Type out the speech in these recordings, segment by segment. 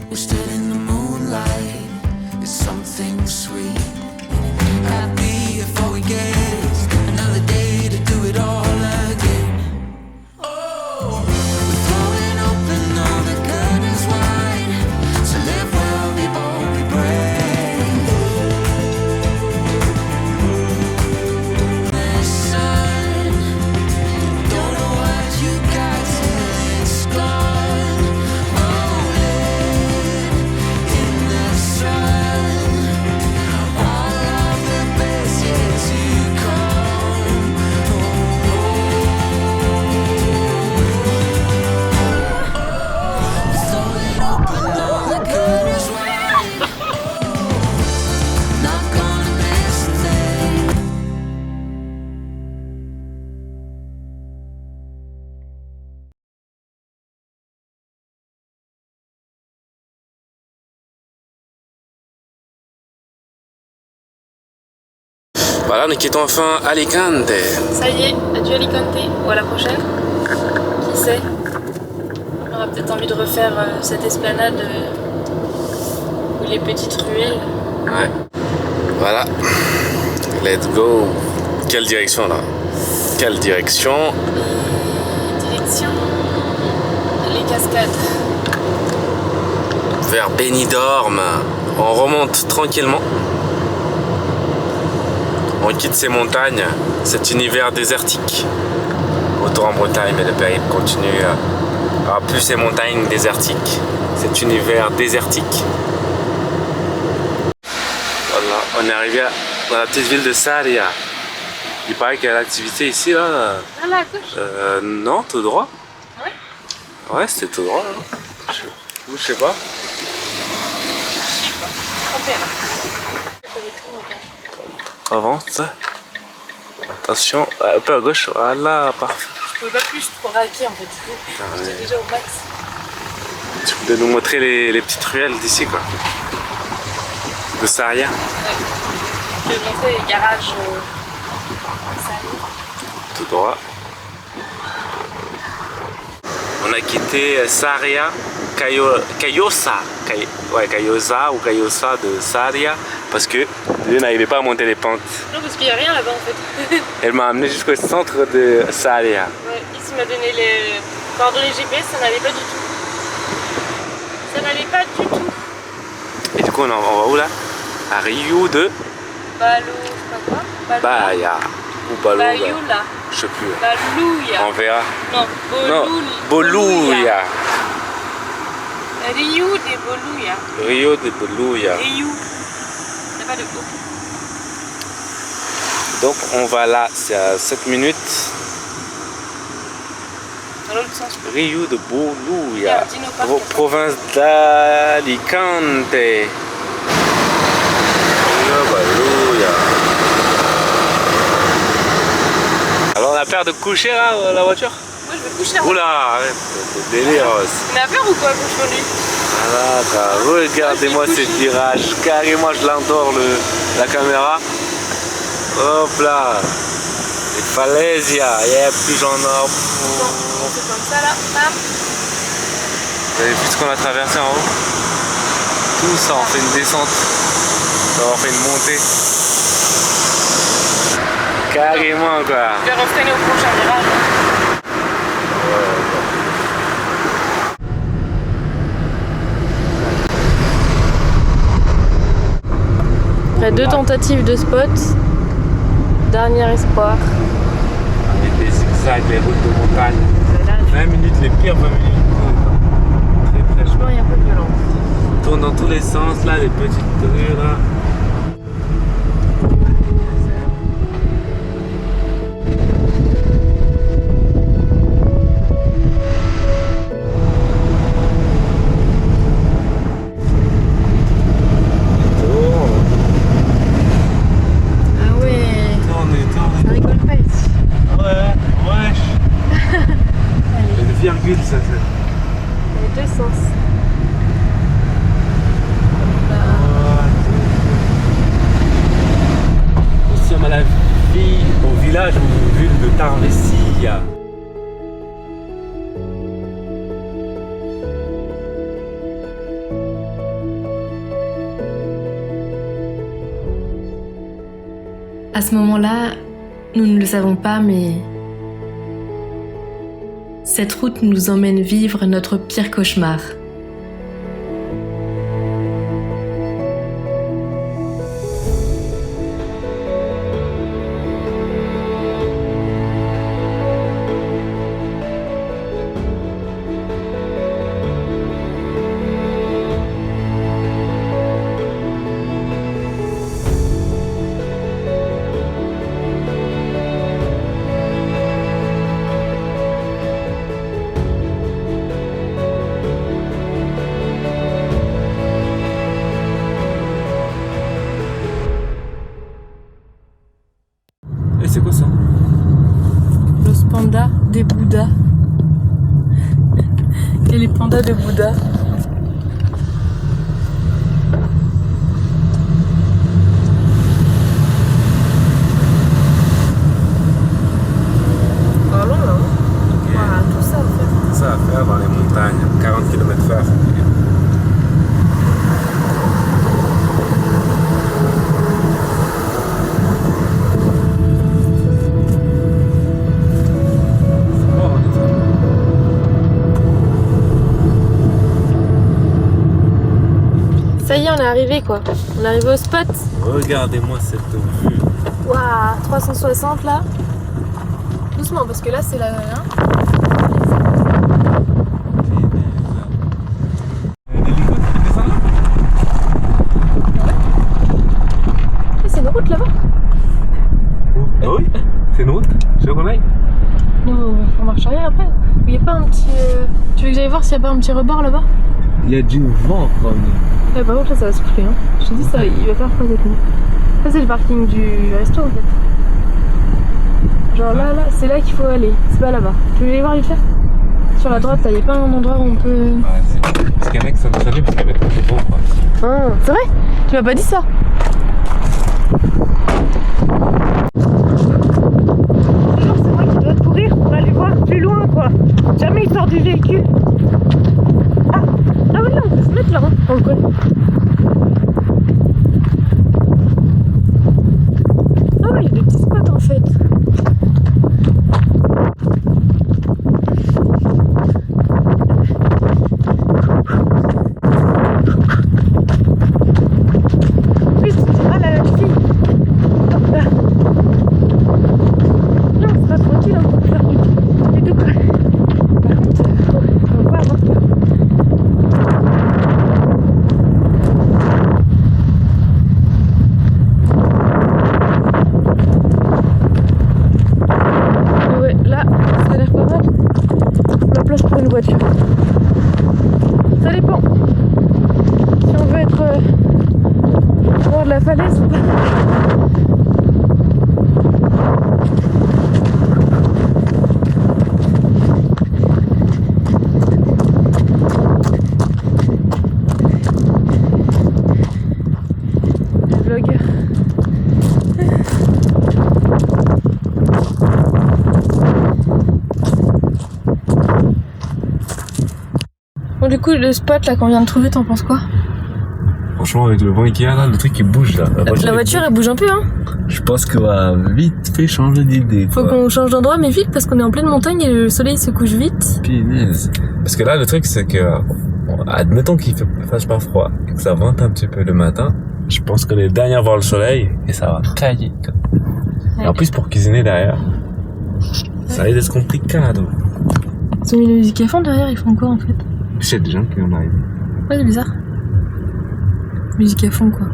We're still in the moonlight. It's something sweet. Happy before we get another day to do it all again. Oh, we're throwing open all the curtains wide. So live well, we bold, we brave. The sun, don't know what you got till it's gone. Rolling in the sun, all of the best yet to come. We're throwing open all the curtains wide. Not gonna miss a thing. Voilà, nous quittons enfin Alicante. Ça y est, adieu Alicante, ou à la prochaine. Qui sait? On aura peut-être envie de refaire cette esplanade ou les petites ruelles. Ouais. Voilà. Let's go. Quelle direction là? Quelle direction? Direction les cascades. Vers Benidorm. On remonte tranquillement. On quitte ces montagnes, cet univers désertique. Retour en Bretagne, mais le périple continue. Plus ces montagnes désertiques, cet univers désertique. Voilà, on est arrivé dans la petite ville de Sarria. Il paraît qu'il y a l'activité ici là. Ah là, à gauche. Non, tout droit. Ouais. Ouais, c'était tout droit. Là. Je sais pas. Avance. Attention, un peu à gauche. Voilà, parfait. Je pouvais pas plus trop raquer en fait. J'étais déjà au max. Tu peux nous montrer les petites ruelles d'ici quoi. De Sarria. Ouais. Je vais montrer les garages. Tout droit. On a quitté Sarria, Callosa ou Callosa de Sarria parce que je n'arrivais pas à monter les pentes. Non, parce qu'il n'y a rien là-bas en fait. Elle m'a amené jusqu'au centre de Sarria. Ouais, ici m'a donné les coordonnées GPS, ça n'allait pas du tout. Ça n'allait pas du tout. Et du coup on va où là? À Rio de Balo, je sais pas quoi. Bahia ou Balo. Bayoula. Je sais plus. Balouya. On verra. Non, Boluia. Rio de Boluia. Rio de Boluia. Rio. C'est pas de go. Donc on va là, c'est à 7 minutes. Dans l'autre sens. Rio de Boluia. Dino Park. Province d'Alicante. Rio Boluia. Alors on a peur de coucher là, la voiture? Moi je vais coucher. Oula, arrête, c'est délire. On a peur ou quoi aujourd'hui? Voilà, regardez-moi ces virages. Carrément je l'endors la caméra. Hop là. Les falaises, il y a plus j'en ai. On fait comme ça là. Bam. Vous avez vu ce qu'on a traversé en haut? Tout ça, on fait une descente. On fait une montée. Carrément quoi. Je vais refreiner au prochain virage. Après 2 tentatives de spot, dernier espoir. Avec les zigzags, les routes de montagne. 20 minutes, les pires 20 minutes. Très très Franchement, il y a un peu de violence. On tourne dans tous les sens là, les petites rues là. Ça fait. Dans les deux sens. Nous sommes à la ville, au village ou ville de Tarvesilla. À ce moment-là, nous ne le savons pas, mais cette route nous emmène vivre notre pire cauchemar. Et c'est quoi ça? Los pandas des Bouddhas. Et les pandas de Bouddha. Ah long là. Voilà, tout ça à faire. C'est ça à faire dans les montagnes, 40 km/h. Ça y est, on est arrivé quoi. On est arrivé au spot. Regardez-moi cette vue. Waouh, 360 là. Doucement parce que là c'est la. C'est une route là-bas. Ah oui? C'est une route? Tu veux qu'on aille? Nous, on marche arrière après. Il n'y a pas un petit. Tu veux que j'aille voir s'il n'y a pas un petit rebord là-bas? Il y a du vent quand même. Ouais, par contre là ça va souffler. Hein. Je te dis ça, il va faire froid cette nuit. Ça c'est le parking du resto en fait. Genre là, c'est là qu'il faut aller. C'est pas là-bas. Tu veux aller voir vite fait? Sur la droite, il n'y a pas un endroit où on peut. Ouais, c'est bon. Parce qu'il y en a qui sont descendus parce qu'il y avait trop de vent quoi. Ah, c'est vrai? Tu m'as pas dit ça? Toujours c'est moi qui dois courir pour aller voir plus loin quoi. Jamais il sort du véhicule. Ah oui là on peut se mettre là, hein, dans le coin. Ah ouais, il y a des petits spots en fait. Oui, c'est mal à la fille. Hop là. Non, c'est pas tranquille, hein, pour faire du tout quoi. Par contre, on va avoir peur. Ouais, là, ça a l'air pas mal. La place pour une voiture. Ça dépend. Si on veut être au bord de la falaise ou pas. Le vlogueur. Bon du coup le spot là qu'on vient de trouver, t'en penses quoi? Franchement, avec le vent qu'il y a là, le truc il bouge là. La voiture elle bouge un peu hein. Je pense qu'on va vite fait changer d'idée. Faut qu'on change d'endroit mais vite parce qu'on est en pleine montagne et le soleil se couche vite. Punaise. Parce que là le truc c'est que, admettons qu'il fasse pas froid et que ça vente un petit peu le matin, je pense qu'on est dernier à voir le soleil et ça va cailler. Et en plus pour cuisiner derrière, ça risque d'être compliqué. Ils ont mis la musique à fond derrière, ils font quoi en fait? Je sais des gens qui en arrivent. Ouais c'est bizarre. Musique à fond quoi.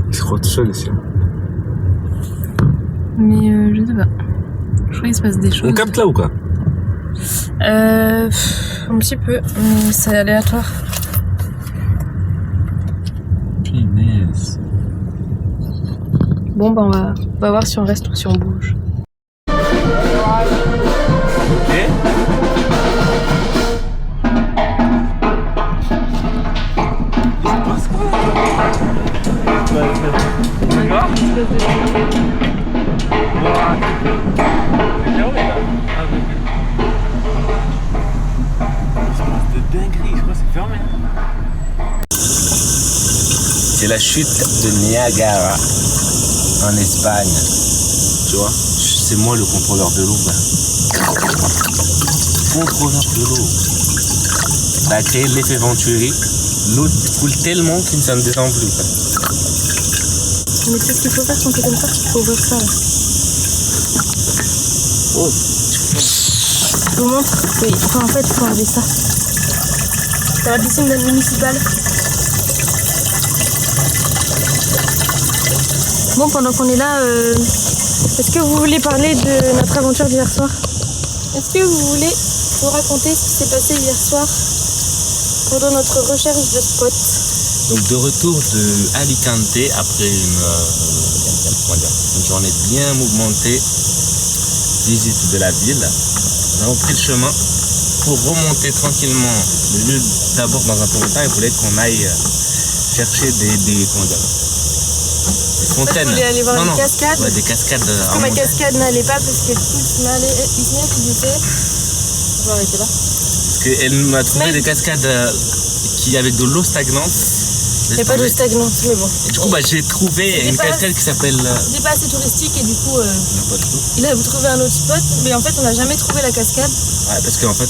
Ils se frottent seuls ici. Mais je sais pas. Je crois qu'il se passe des choses. On capte là ou quoi? Un petit peu, mais c'est aléatoire. Punaise. Bon bah on va voir si on reste ou si on bouge. Ok. C'est la chute de Niagara. en Espagne. Tu vois, c'est moi le contrôleur de l'eau. Contrôleur de l'eau. Ça a créé l'effet Venturi. L'eau coule tellement qu'il ne s'en descend plus. Mais tu sais ce qu'il faut faire quand t'es comme ça? Il faut ouvrir ça là. Oh. Je vous montre. Oui, en fait, il faut enlever ça. C'est la piscine municipale. Bon, pendant qu'on est là, est-ce que vous voulez parler de notre aventure d'hier soir? Est-ce que vous voulez nous raconter ce qui s'est passé hier soir pendant notre recherche de spot? Donc de retour de Alicante après une journée bien mouvementée, visite de la ville, nous avons pris le chemin pour remonter tranquillement. Le lieu d'abord dans un premier temps, il voulait qu'on aille chercher des fontaines. Vous voulez aller voir des cascades? Ouais, des cascades. Parce que ma cascade n'allait pas parce que Ismaël il était. Je vais arrêter là. Parce qu'elle m'a trouvé des cascades qui avec de l'eau stagnante. Il n'y a pas d'eau stagnante, mais bon. Et du coup, j'ai trouvé une cascade qui s'appelle. C'était pas assez touristique et du coup, il a trouvé un autre spot, mais en fait, on n'a jamais trouvé la cascade. Ouais, parce qu'en fait,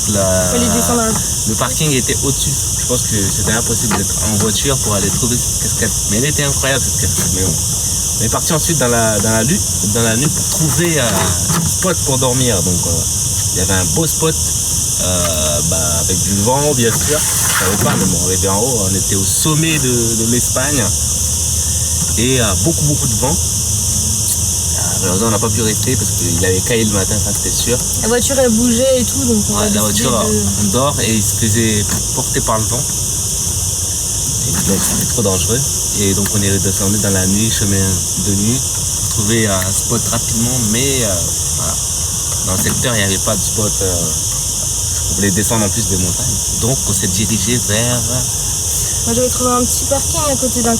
le parking était au-dessus. Je pense que c'était impossible d'être en voiture pour aller trouver cette cascade. Mais elle était incroyable cette cascade. Mais bon. On est parti ensuite dans la nuit pour trouver un spot pour dormir. Donc, il y avait un beau spot. Avec du vent bien sûr, je savais pas, mais bon, on était en haut, on était au sommet de l'Espagne et beaucoup de vent. Malheureusement on n'a pas pu rester parce qu'il avait caillé le matin, ça c'était sûr. La voiture elle bougeait et tout, donc la voiture on dort et il se faisait porter par le vent. Et donc c'était trop dangereux. Et donc on est redescendu dans la nuit, chemin de nuit, pour trouver un spot rapidement, mais voilà. Dans le secteur il n'y avait pas de spot. On voulait descendre en plus des montagnes. Donc on s'est dirigé vers... Moi j'avais trouvé un petit parking à côté d'un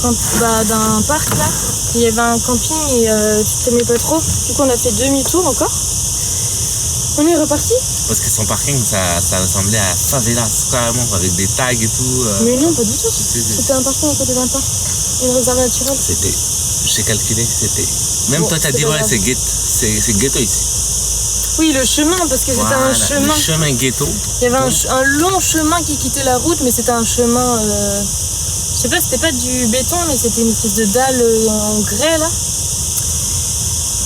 parc là. Il y avait un camping et tu t'aimais pas trop. Du coup on a fait demi-tour encore. On est reparti. Parce que son parking ça ressemblait à favelas carrément avec des tags et tout. Mais non pas du tout. C'était un parking à côté d'un parc. Une réserve naturelle. J'ai calculé, c'était... Même toi t'as dit ouais c'est ghetto ici. Oui, le chemin, parce que c'était un chemin. Le chemin ghetto. Il y avait un long chemin qui quittait la route, mais c'était un chemin. Je sais pas, c'était pas du béton, mais c'était une espèce de dalle en grès là.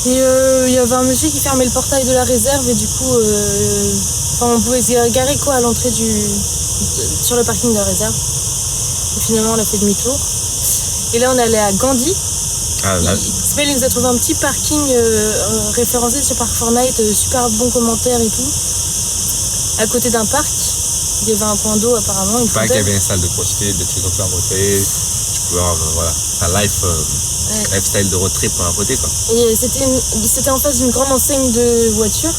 Et il y avait un monsieur qui fermait le portail de la réserve, et du coup, on pouvait se garer quoi à l'entrée sur le parking de la réserve. Et finalement, on a fait demi-tour. Et là, on allait à Gandhi. Ismaël nous a trouvé un petit parking référencé sur Park4Night, super bon commentaire et tout. À côté d'un parc, il y avait un point d'eau apparemment. Une parc, il y avait une salle de crossfit, des trucs comme ça à côté. Tu pouvais avoir un lifestyle de road trip à côté quoi. Et c'était en face d'une grande enseigne de voitures.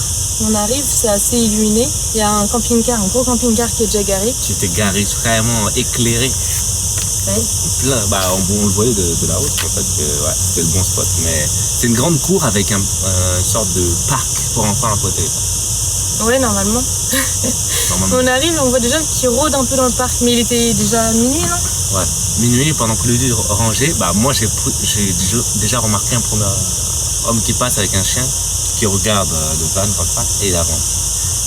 On arrive, c'est assez illuminé. Il y a un camping-car, un gros camping-car qui est déjà garé. Qui était garé, carrément éclairé. Ouais. Plein, on le voyait de la route en fait, c'était le bon spot. Mais c'est une grande cour avec une sorte de parc pour enfants à côté. Ouais, normalement. On arrive et on voit des gens qui rôdent un peu dans le parc, mais il était déjà minuit, non? Ouais, minuit, pendant que le lieu rangé, moi j'ai déjà remarqué un premier homme qui passe avec un chien qui regarde le van comme ça et il avance.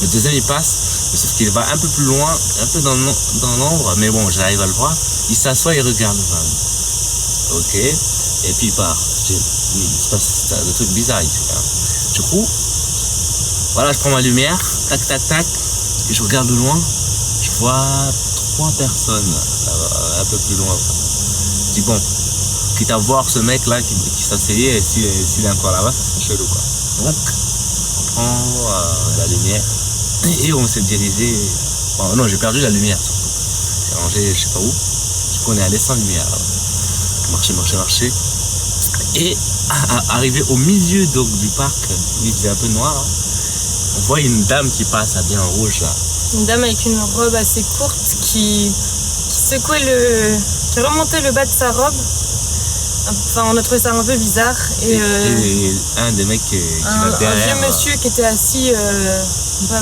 Le deuxième il passe, mais sauf qu'il va un peu plus loin, un peu dans l'ombre, mais bon, j'arrive à le voir. Il s'assoit et regarde le van. Ok, et puis il part. C'est un truc bizarre ici. Hein. Du coup, voilà, je prends ma lumière, tac, tac, tac, et je regarde de loin. Je vois 3 personnes un peu plus loin. Je dis bon, quitte à voir ce mec là qui s'asseyait, et s'il est encore là-bas, ça serait chelou quoi. Donc, on prend la lumière et on s'est dirigé. Bon, non, j'ai perdu la lumière surtout. J'ai rangé je sais pas où. Du coup, on est allé sans lumière. Marcher. Et arrivé au milieu donc, du parc, où il faisait un peu noir, hein, on voit une dame qui passe habillée en rouge là. Une dame avec une robe assez courte qui secouait qui remontait le bas de sa robe. Enfin, on a trouvé ça un peu bizarre. Et un des mecs qui va derrière. Un vieux monsieur qui était assis,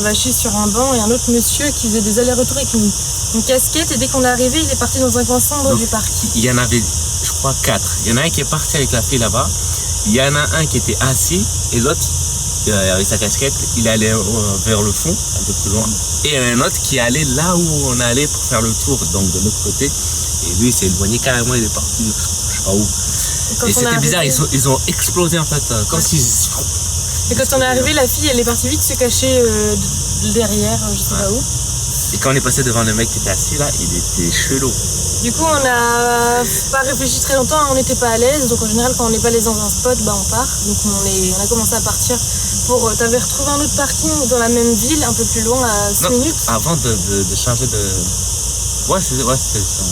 vaché sur un banc, et un autre monsieur qui faisait des allers-retours avec une casquette. Et dès qu'on est arrivé, il est parti dans un coin sombre du parc. Il y en avait, je crois, 4. Il y en a un qui est parti avec la fille là-bas. Il y en a un qui était assis et l'autre, avec sa casquette, il allait vers le fond, un peu plus loin. Et il y en a un autre qui allait là où on allait pour faire le tour, donc de l'autre côté. Et lui, il s'est éloigné carrément, il est parti, je sais pas où. Et c'était bizarre, ils ont explosé en fait, comme si... Et quand on est arrivé, la fille, elle est partie vite se cacher derrière, je sais pas où. Et quand on est passé devant le mec qui était assis là, il était chelou. Du coup, on n'a pas réfléchi très longtemps, on n'était pas à l'aise. Donc en général, quand on n'est pas à l'aise dans un spot, bah, on part. Donc on a commencé à partir pour... T'avais retrouvé un autre parking dans la même ville, un peu plus loin, à 6 minutes. Avant de changer de... Ouais, c'est ça.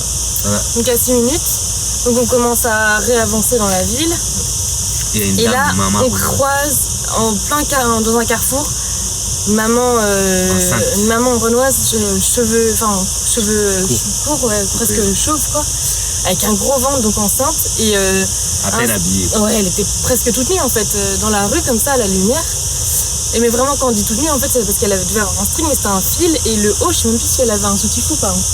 Voilà. Donc à 6 minutes. Donc on commence à réavancer dans la ville. Il y a une Et dame, là, maman, on croise dans un carrefour une maman renoise, cheveux courts, ouais, presque chauve quoi, avec un gros ventre, donc enceinte, et à peine habillée. Ouais, elle était presque toute nue en fait, dans la rue comme ça à la lumière. Et mais vraiment quand on dit toute nue en fait, c'est parce qu'elle devait avoir un string, mais c'était un fil, et le haut, je sais même plus si elle avait un soutif-fou par contre.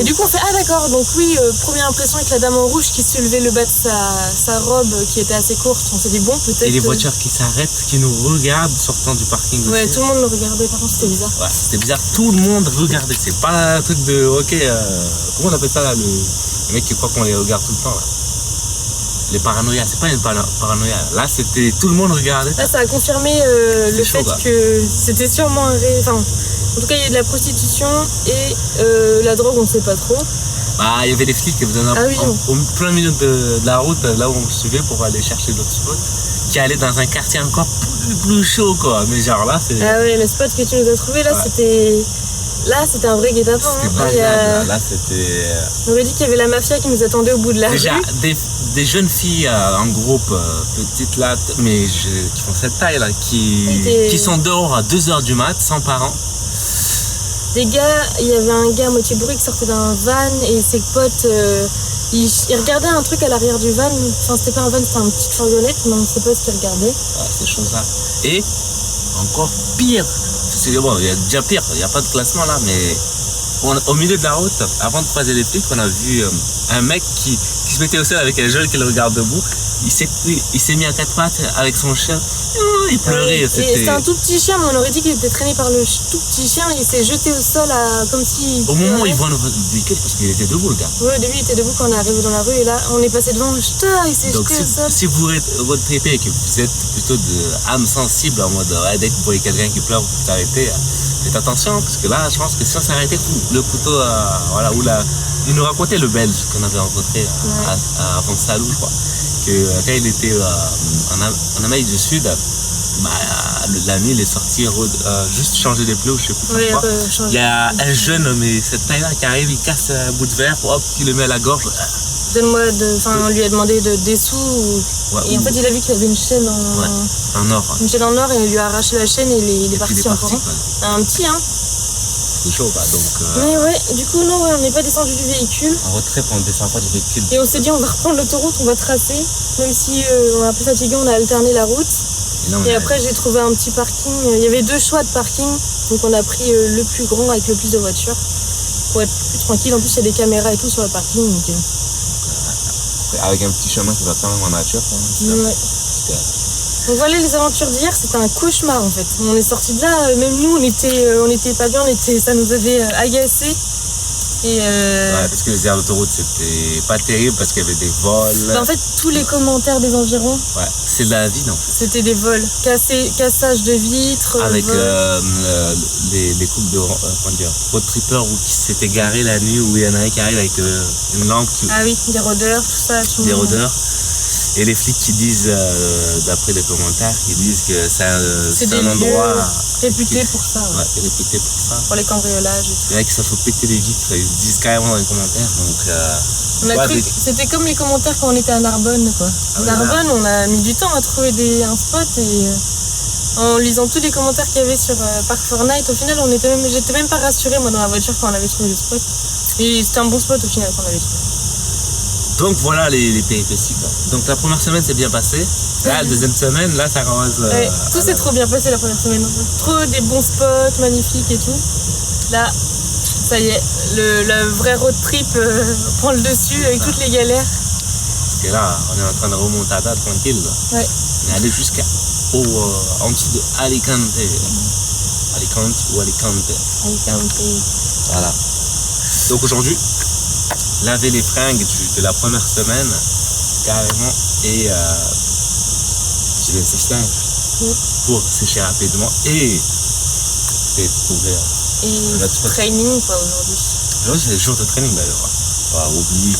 Et du coup on fait ah d'accord, donc oui, première impression avec la dame en rouge qui soulevait le bas de sa robe qui était assez courte, on s'est dit bon peut-être... Et les voitures qui s'arrêtent, qui nous regardent sortant du parking aussi. Ouais, tout le monde nous regardait, par contre c'était bizarre. Ouais, c'était bizarre, tout le monde regardait, c'est pas un truc de ok, comment on appelle ça là, le mec qui croit qu'on les regarde tout le temps là. Les paranoïas, c'est pas une paranoïa, là c'était tout le monde regardait. Là ça a confirmé le fait que c'était sûrement en tout cas, il y a de la prostitution et la drogue, on ne sait pas trop. Bah, il y avait des flics qui venaient au plein milieu de la route, là où on me suivait pour aller chercher d'autres spots, qui allaient dans un quartier encore plus chaud, quoi. Mais genre là, c'est... Ah oui, le spot que tu nous as trouvé, là, c'était... Là, c'était un vrai guet-apens. C'était pas grave, là, c'était... On aurait dit qu'il y avait la mafia qui nous attendait au bout de la rue. Déjà, des jeunes filles en groupe, petites là, mais qui font cette taille, là, qui sont dehors à 2h du mat, sans parents. Des gars, il y avait un gars à moitié bourré qui sortait d'un van et ses potes, ils regardaient un truc à l'arrière du van. Enfin, c'était pas un van, c'était une petite fourgonnette, mais on ne sait pas ce qu'ils regardaient. Ah, ces choses-là. Et encore pire, bon, il y a déjà pire, il n'y a pas de classement là, mais au milieu de la route, avant de croiser les flics, on a vu un mec qui se mettait au sol avec un jeune qui le regarde debout. Il s'est mis à 4 pattes avec son chien. Il pleurait. C'était un tout petit chien, mais on aurait dit qu'il était traîné par le tout petit chien. Il s'est jeté au sol comme si... Au moment où il voit le véhicule, parce qu'il était debout le gars. Oui, au début il était debout quand on est arrivé dans la rue. Et là, on est passé devant, il s'est jeté au sol. Si vous retraitez et que vous êtes plutôt d'âme sensible, en mode dès que vous voyez quelqu'un qui pleure, vous arrêtez, faites attention, parce que là, je pense que si on s'arrêtait, le couteau, voilà, où il nous racontait le Belge qu'on avait rencontré à Salou, je crois. Quand il était en Amérique du Sud, la nuit il est sorti juste changer les pneus, je sais plus pourquoi. Il y a un jeune, mais cette taille-là, qui arrive, il casse un bout de verre, hop, il le met à la gorge. On lui a demandé des sous. Et en fait, il a vu qu'il avait une chaîne en or. Une chaîne en or et il lui a arraché la chaîne et il est parti encore. Un petit, hein. C'est chaud, donc... Mais ouais, du coup, non, on n'est pas descendu du véhicule. En retrait, on ne descend pas du véhicule. Et on s'est dit, on va reprendre l'autoroute, on va tracer. Même si on est un peu fatigué, on a alterné la route. Et après, j'ai trouvé un petit parking. Il y avait 2 choix de parking. Donc on a pris le plus grand avec le plus de voitures. Pour être plus tranquille. En plus, il y a des caméras et tout sur le parking. Donc, avec un petit chemin qui va quand même en nature. Ouais. Donc voilà les aventures d'hier, c'était un cauchemar en fait. On est sortis de là, même nous on était pas bien, ça nous avait agacés. Et ouais, parce que les aires d'autoroute c'était pas terrible parce qu'il y avait des vols. En fait tous les commentaires des environs. Ouais, c'est de la vie en fait. C'était des vols, cassage de vitres. Avec les couples de road trippers qui s'étaient garés la nuit où il y en a un qui arrive avec une lampe. Ah oui, des rôdeurs, tout ça. Des rôdeurs. Et les flics qui disent, d'après les commentaires, ils disent que c'est un endroit réputé pour ça. Ouais, réputé pour ça. Pour les cambriolages. Il y en a qui se font péter les vitres, ils disent carrément dans les commentaires. Donc, on a cru que c'était comme les commentaires quand on était à Narbonne, quoi. À Narbonne, on a mis du temps à trouver un spot et en lisant tous les commentaires qu'il y avait sur Park Fortnite, au final, j'étais même pas rassurée moi dans la voiture quand on avait trouvé le spot. Et c'était un bon spot au final qu'on avait trouvé. Donc voilà les péripéties. Donc la première semaine s'est bien passée. Là, la deuxième semaine, là ça commence. Tout s'est trop bien passé la première semaine. Trop des bons spots, magnifiques et tout. Là, ça y est, le vrai road trip prend le dessus avec toutes les galères. Parce que là, on est en train de remontada tranquille. Ouais. On est allé jusqu'à en dessous de Alicante. Alicante ou Alicante. Voilà. Donc aujourd'hui, laver les fringues de la première semaine, carrément, et j'ai le sèche-linge pour sécher rapidement et découvrir. Et Notre training quoi aujourd'hui. Aujourd'hui, c'est le jour de training d'ailleurs. Pas oublier.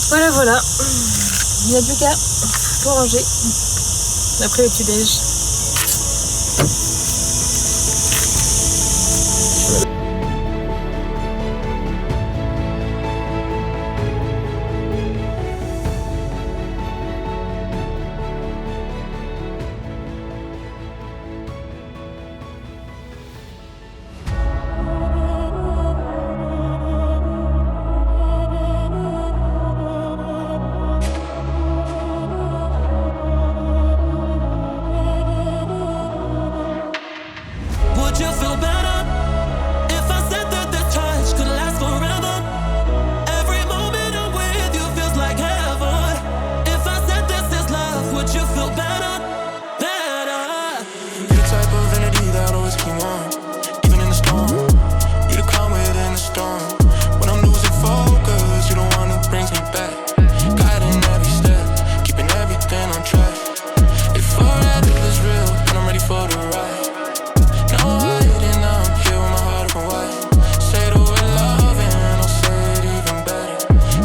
Voilà. Il n'y a plus qu'à tout ranger. Après le petit-déj. Would you feel better if I said that this touch could last forever? Every moment I'm with you feels like heaven. If I said this is love, would you feel better? Better. You're the type of entity that always keep warm, even in the storm. You're the calm within the storm. When I'm losing focus, you're the one who brings me back. Guiding every step, keeping everything on track. If forever is real, then I'm ready for the ride. No hiding, now I'm here with my heart open wide. Say the word love and I'll say it even better.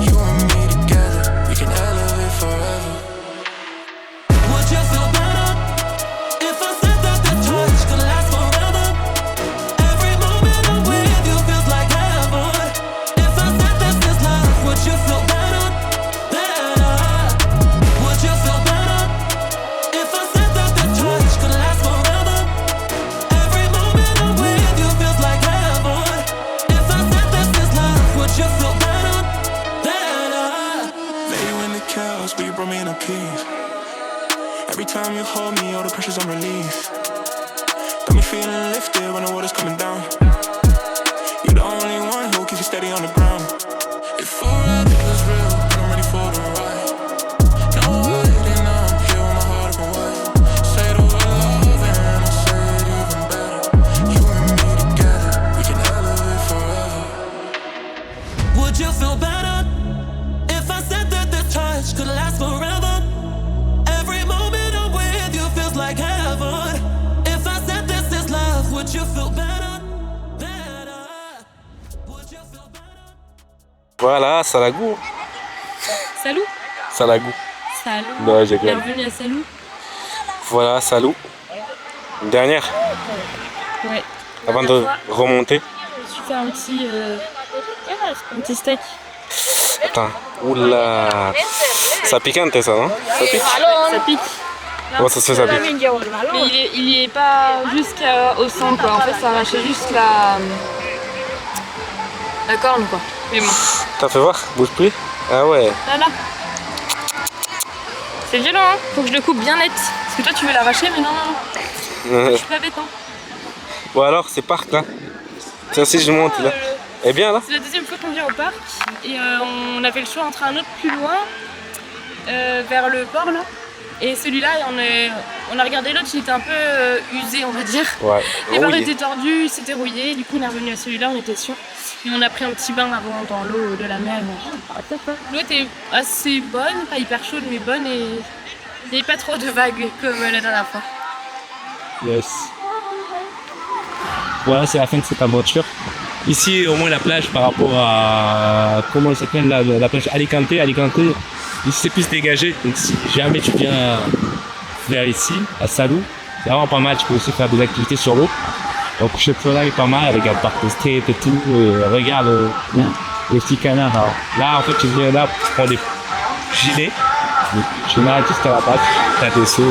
You and me together, we can elevate forever. Would you feel better if I said that the touch could last forever? Every moment I'm with you feels like heaven. If I said this is love, would you feel better? Better. Would you feel better if I said that the touch could last forever? Every moment I'm with you feels like heaven. If I said this is love, would you feel better? Better. Lay you in the chaos, but you brought me in a peace. Every time you hold me, all the pressure's on release. Got me feeling lifted when the water's coming down. You're the only one who keeps you steady on the ground. If forever is real, then I'm ready for the ride. No hiding, now I'm here with my heart open wide. Say the word love and I'll say it even better. You and me together, we can elevate forever. Would you feel better if I said that this touch could last forever? Every moment I'm with you feels like heaven. If I said this is love, would you feel better? Better. Would you feel better? Voilà, Salagou. Salou. Salagou. Salou. Non, j'ai bien. Bienvenue à Salou. Voilà, Salou. Une dernière, Ouais. avant de remonter. Je suis fait un petit steak. Attends, oula. Ça piquante ça, non? Ça pique? Ça pique. Comment ça se fait, ça pique? Mais il y est pas jusqu'au sang quoi. En fait ça arrachait juste la corne quoi. Mais bon. T'as fait voir? Bouge plus? Ah ouais. Là. C'est violent hein. Faut que je le coupe bien net. Parce que toi tu veux l'arracher mais non. Je suis pas bête hein. Bon alors, c'est parc là. Tiens, si je monte là. Eh bien là? C'est la deuxième fois qu'on vient au parc et on avait le choix entre un autre plus loin vers le port là et celui-là on a regardé l'autre, il était un peu usé on va dire. Ouais. Les barres Rouillé. étaient tordues, il s'était rouillé, du coup on est revenu à celui-là, on était sûr. Et on a pris un petit bain avant dans l'eau de la mer. L'eau était assez bonne, pas hyper chaude mais bonne et il n'y avait pas trop de vagues comme la dernière fois. Yes. Voilà, c'est la fin de cette aventure. Ici, au moins la plage par rapport à comment elle s'appelle la plage Alicante. Ici c'est plus dégagé. Donc si jamais tu viens vers ici, à Salou, c'est vraiment pas mal. Tu peux aussi faire des activités sur l'eau. Donc ce là est pas mal avec un parc de street et tout. Et regarde les petits canards. Alors, là en fait tu viens là, tu prends des gilets. Tu nades jusqu'à la base, tu as des sauts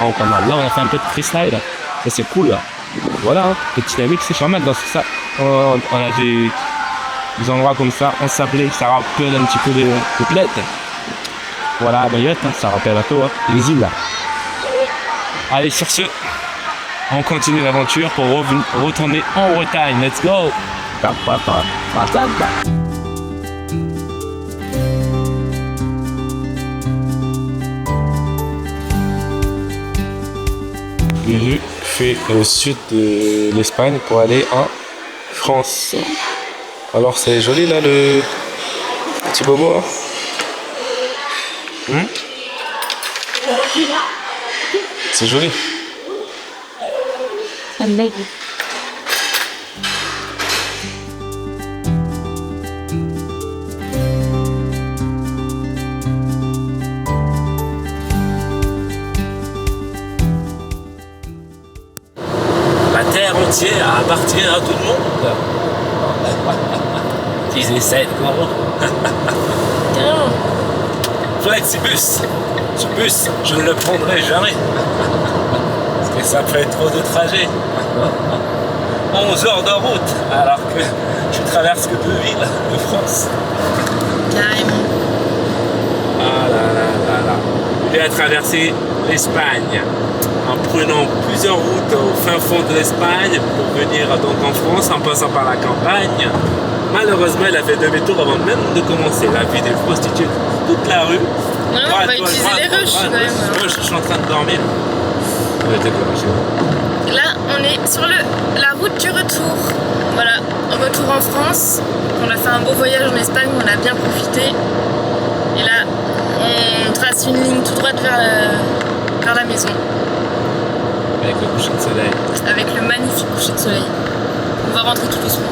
en canal. Là on a fait un peu de freestyle. Ça c'est cool là. Voilà, hein, petite dynamique, c'est pas mal dans ça. On a des endroits comme ça, en sablé, ça rappelle un petit peu de plaid. Voilà, à Mayotte, hein, ça rappelle un peu les îles là. Allez, sur ce, on continue l'aventure pour retourner en Bretagne. Let's go! Lulu fait au sud de l'Espagne pour aller en France. Alors c'est joli là le petit bobo là. C'est joli. La terre entière appartient à tout le monde. Ils essaient de comprendre. Flexibus. Ce bus, je ne le prendrai jamais. Parce que ça fait trop de trajet. 11 heures de route, alors que je traverse que 2 villes de France. Carrément. Ah là là là là. Il a traversé l'Espagne en prenant plusieurs routes au fin fond de l'Espagne pour venir donc en France en passant par la campagne. Malheureusement, il a fait demi-tour avant même de commencer. La vie des prostituées, toute la rue. Non, on va utiliser les rushs quand même. Moi, je suis en train de dormir. Là, on est sur la route du retour. Voilà, retour en France. On a fait un beau voyage en Espagne, on a bien profité. Et là, on trace une ligne tout droite vers la maison. Avec le coucher de soleil. Avec le magnifique coucher de soleil. On va rentrer tout doucement.